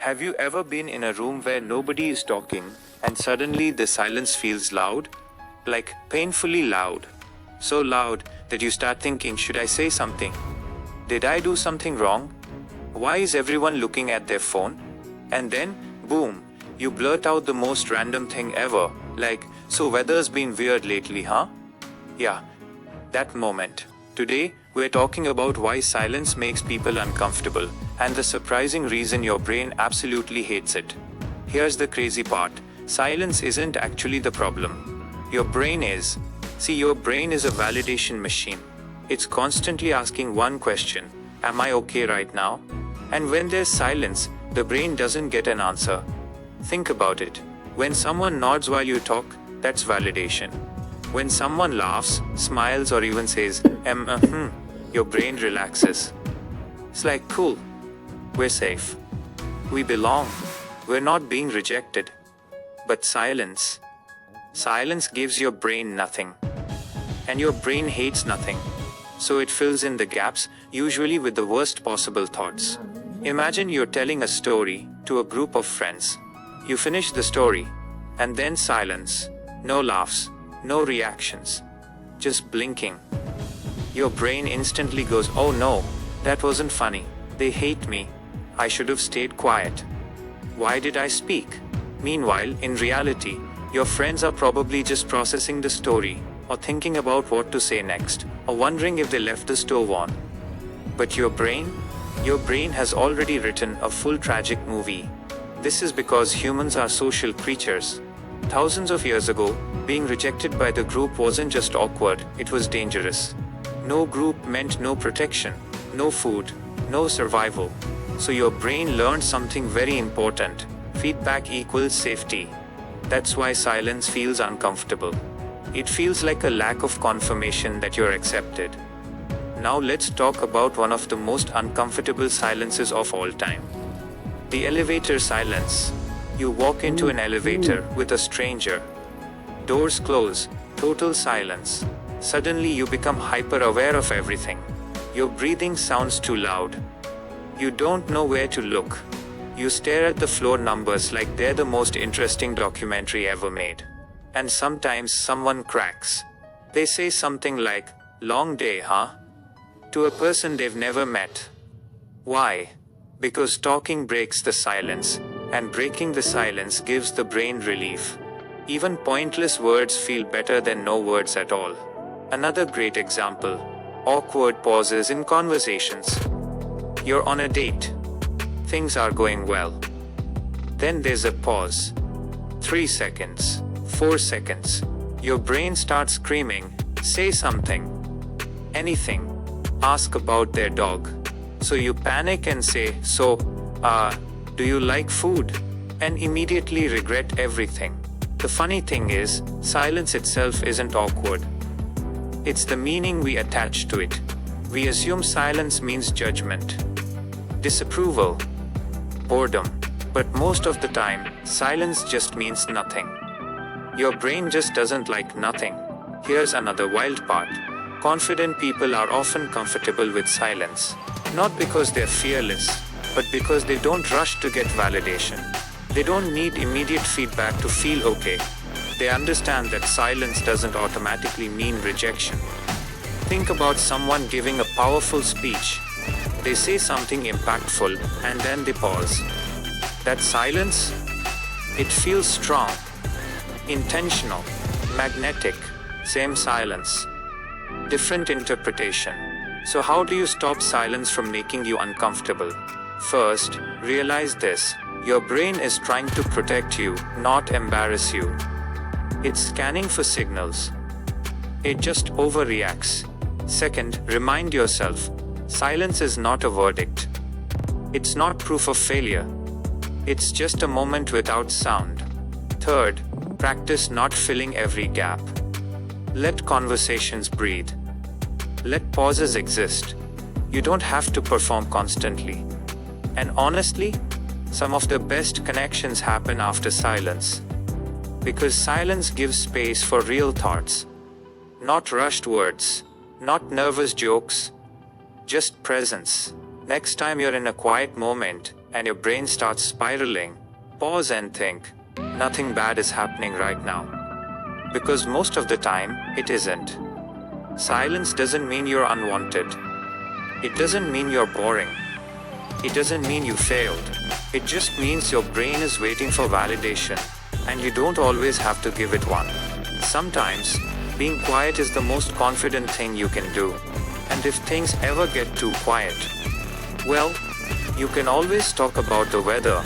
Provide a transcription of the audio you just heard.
Have you ever been in a room where nobody is talking and suddenly the silence feels loud? Like painfully loud. So loud that you start thinking, should I say something? Did I do something wrong? Why is everyone looking at their phone? And then, boom, you blurt out the most random thing ever, like, so weather's been weird lately, huh? Yeah, that moment. Today, we're talking about why silence makes people uncomfortable, and the surprising reason your brain absolutely hates it. Here's the crazy part. Silence isn't actually the problem. Your brain is. See, your brain is a validation machine. It's constantly asking one question, am I okay right now? And when there's silence, the brain doesn't get an answer. Think about it. When someone nods while you talk, that's validation. When someone laughs, smiles, or even says, your brain relaxes. It's like, cool. We're safe. We belong. We're not being rejected. But silence. Silence gives your brain nothing. And your brain hates nothing. So it fills in the gaps, usually with the worst possible thoughts. Imagine you're telling a story to a group of friends. You finish the story, and then silence. No laughs, no reactions. Just blinking. Your brain instantly goes, oh no, that wasn't funny. They hate me. I should have stayed quiet. Why did I speak? Meanwhile, in reality, your friends are probably just processing the story, or thinking about what to say next, or wondering if they left the stove on. But your brain has already written a full tragic movie. This is because humans are social creatures. Thousands of years ago, being rejected by the group wasn't just awkward, it was dangerous. No group meant no protection, no food, no survival. So your brain learned something very important. Feedback equals safety. That's why silence feels uncomfortable. It feels like a lack of confirmation that you're accepted. Now let's talk about one of the most uncomfortable silences of all time. The elevator silence. You walk into an elevator with a stranger. Doors close, total silence. Suddenly you become hyper-aware of everything. Your breathing sounds too loud. You don't know where to look. You stare at the floor numbers like they're the most interesting documentary ever made. And sometimes someone cracks. They say something like, long day, huh? To a person they've never met. Why? Because talking breaks the silence, and breaking the silence gives the brain relief. Even pointless words feel better than no words at all. Another great example. Awkward pauses in conversations. You're on a date. Things are going well. Then there's a pause. 3 seconds. 4 seconds. Your brain starts screaming, say something. Anything. Ask about their dog. So you panic and say, do you like food? And immediately regret everything. The funny thing is, silence itself isn't awkward. It's the meaning we attach to it. We assume silence means judgment, disapproval, boredom. But most of the time, silence just means nothing. Your brain just doesn't like nothing. Here's another wild part. Confident people are often comfortable with silence. Not because they're fearless, but because they don't rush to get validation. They don't need immediate feedback to feel okay. They understand that silence doesn't automatically mean rejection. Think about someone giving a powerful speech. They say something impactful, and then they pause. That silence? It feels strong, intentional, magnetic. Same silence. Different interpretation. So how do you stop silence from making you uncomfortable? First, realize this. Your brain is trying to protect you, not embarrass you. It's scanning for signals. It just overreacts. Second, remind yourself, silence is not a verdict. It's not proof of failure. It's just a moment without sound. Third, practice not filling every gap. Let conversations breathe. Let pauses exist. You don't have to perform constantly. And honestly, some of the best connections happen after silence. Because silence gives space for real thoughts. Not rushed words. Not nervous jokes. Just presence. Next time you're in a quiet moment, and your brain starts spiraling, pause and think, nothing bad is happening right now. Because most of the time, it isn't. Silence doesn't mean you're unwanted. It doesn't mean you're boring. It doesn't mean you failed. It just means your brain is waiting for validation, and you don't always have to give it one. Sometimes, being quiet is the most confident thing you can do. And if things ever get too quiet, well, you can always talk about the weather,